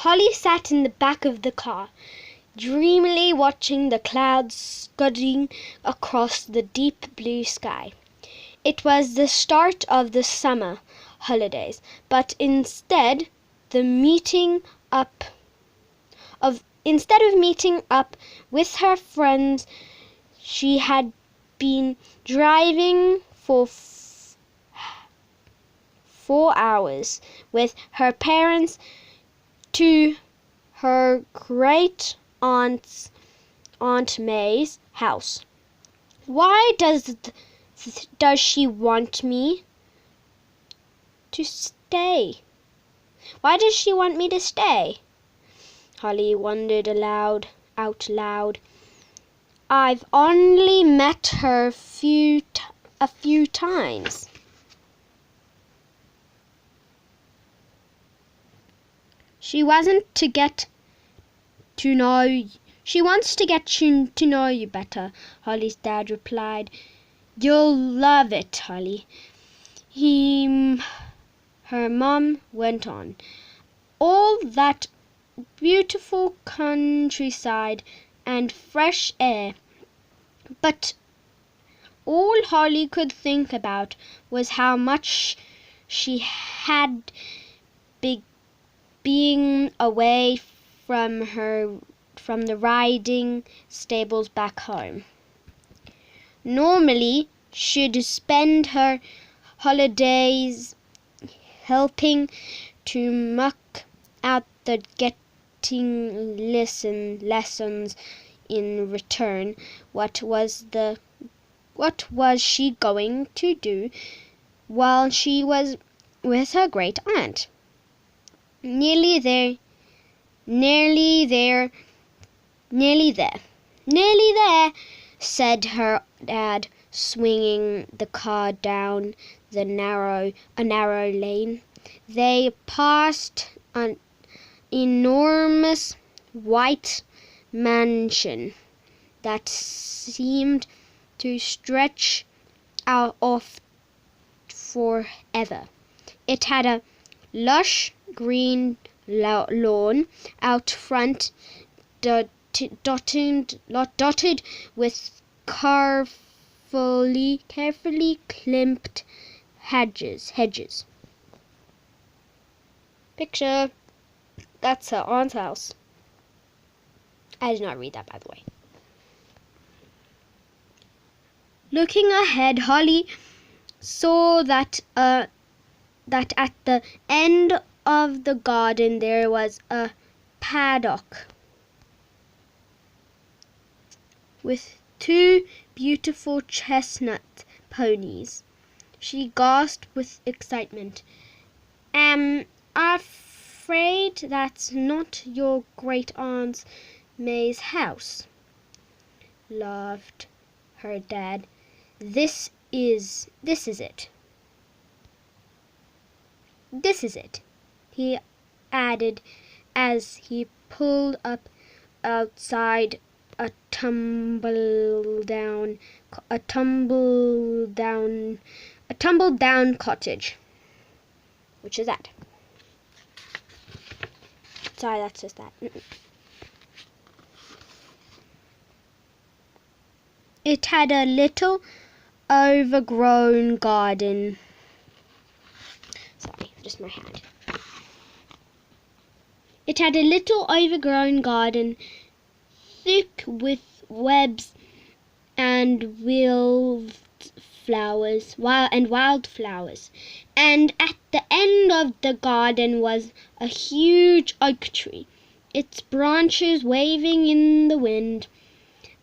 Holly sat in the back of the car, dreamily watching the clouds scudding across the deep blue sky. It was the start of the summer holidays, but instead of meeting up with her friends, she had been driving for 4 hours with her parents to her great aunt May's house. Why does she want me to stay? Why does she want me to stay? Holly wondered out loud. I've only met her a few times. She wants to get to know you better, Holly's dad replied. You'll love it, Holly. Her mom went on. All that beautiful countryside and fresh air. But all Holly could think about was how much she had being away from the riding stables back home. Normally, she'd spend her holidays helping to muck out the getting lessons in return. What was she going to do while she was with her great aunt? Nearly there, said her dad, swinging the car down a narrow lane. They passed an enormous white mansion that seemed to stretch out off forever. It had a lush green lawn out front, dotted with carefully clipped hedges. Picture. That's her aunt's house. I did not read that, by the way. Looking ahead, Holly saw that at the end of the garden there was a paddock with 2 beautiful chestnut ponies. She gasped with excitement. I'm afraid that's not your great aunt May's house, laughed her dad. This is it. This is it, he added as he pulled up outside a tumble down cottage. Which is that? Sorry, that's just that. It had a little overgrown garden. Sorry, just my hand. It had a little overgrown garden, thick with webs and wild flowers, and at the end of the garden was a huge oak tree, its branches waving in the wind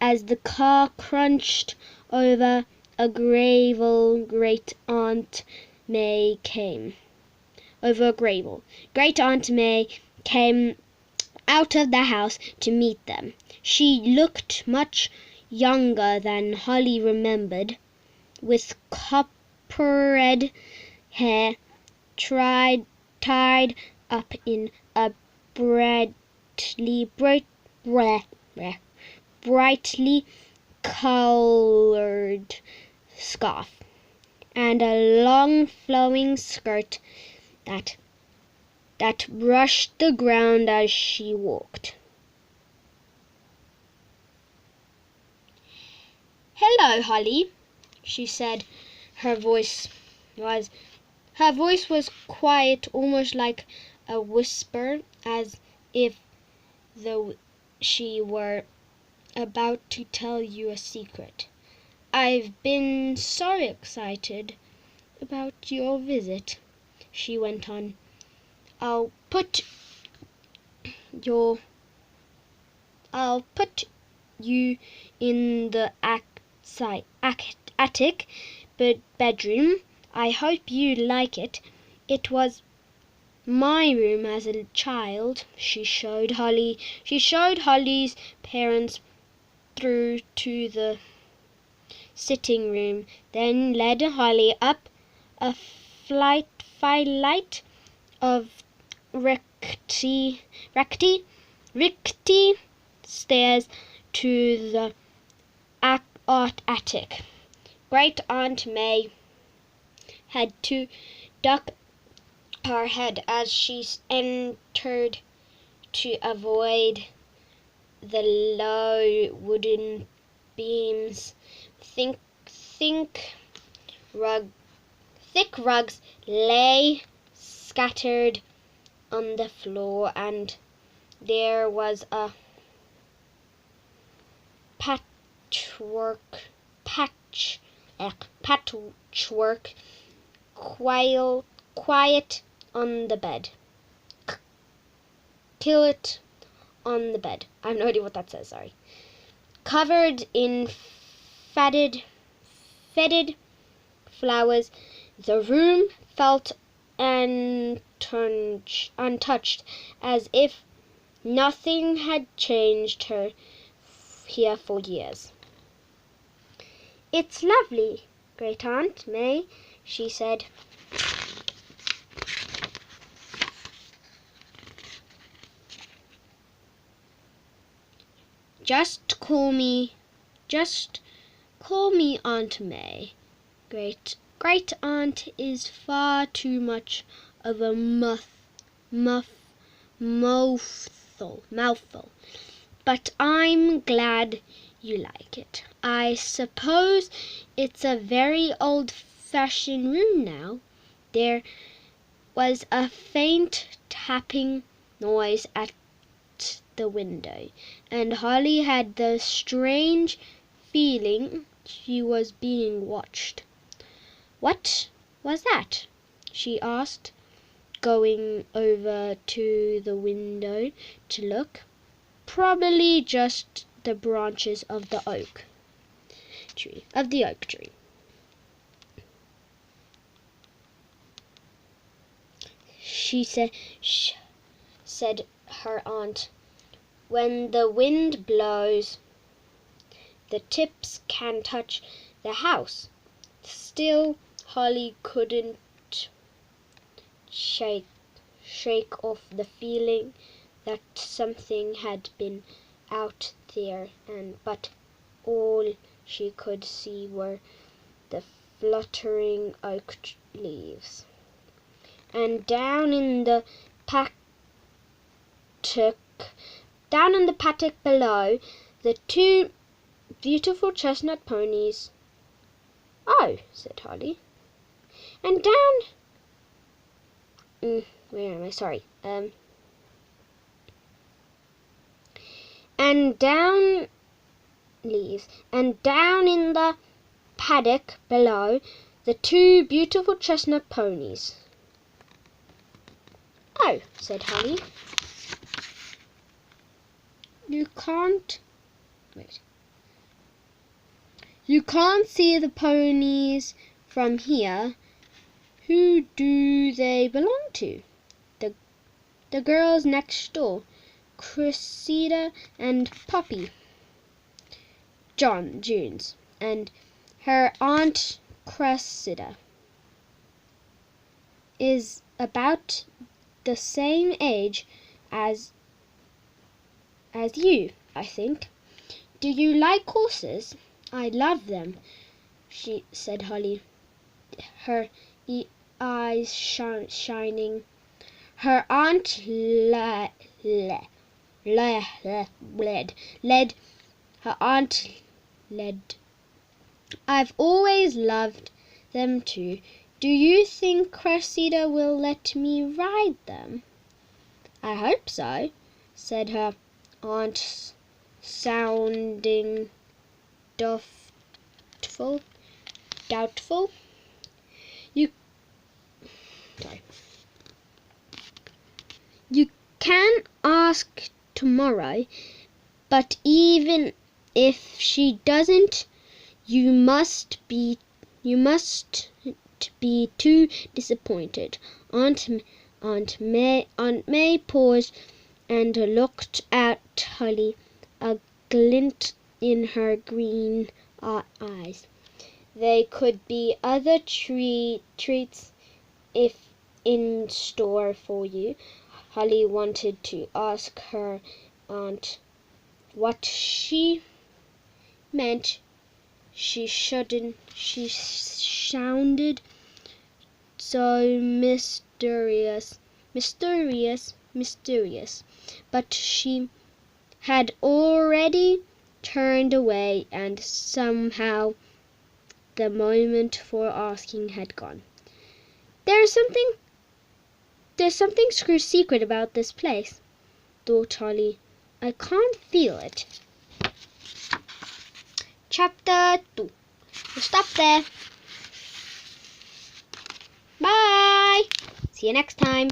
as the car crunched over a gravel. Great Aunt May came out of the house to meet them. She looked much younger than Holly remembered, with copper-red hair tied up in a brightly colored scarf, and a long flowing skirt that that brushed the ground as she walked. "Hello, Holly," she said. Her voice was quiet, almost like a whisper, as if though she were about to tell you a secret. "I've been so excited about your visit," she went on. I'll put you in the attic bedroom. I hope you like it. It was my room as a child." She showed Holly's parents through to the sitting room, then led Holly up a flight of rickety stairs to the attic. Great Aunt May had to duck her head as she entered to avoid the low wooden beams. Thick rugs lay scattered on the floor, and there was a patchwork quiet on the bed. Quilt on the bed. I have no idea what that says, sorry. Covered in faded flowers, the room felt untouched, as if nothing had changed here for years. "It's lovely, Great Aunt May," she said. Just call me Aunt May. Great Aunt is far too much of a mouthful, but I'm glad you like it. I suppose it's a very old-fashioned room now." There was a faint tapping noise at the window, and Holly had the strange feeling she was being watched. "What was that?" she asked, going over to the window to look. "Probably just the branches of the oak tree. She said her aunt. "When the wind blows, the tips can touch the house." Still, Holly couldn't shake off the feeling that something had been out there, but all she could see were the fluttering oak leaves. And down in the paddock below, the two beautiful chestnut ponies. "Oh," said Holly. "And down where am I? Sorry. And down leaves. And down in the paddock below, the two beautiful chestnut ponies." "Oh," said Holly. You can't see the ponies from here. Who do they belong to?" The girls next door, Cressida and Poppy. June's, and her Aunt Cressida is about the same age as you, I think. Do you like horses?" "I love them," said Holly, her eyes shining. Her aunt led her aunt led. I've always loved them too. Do you think Cressida will let me ride them? I hope so, said her aunt, sounding doubtful. You, you can ask tomorrow, but even if she doesn't, you mustn't be too disappointed. Aunt May paused and looked at Holly, a glint in her green eyes. There could be other treats if in store for you. Holly wanted to ask her aunt what she meant. She sounded so mysterious, but she had already turned away, and somehow the moment for asking had gone. There's something secret about this place, thought Holly. I can't feel it. Chapter 2. We'll stop there. Bye. See you next time.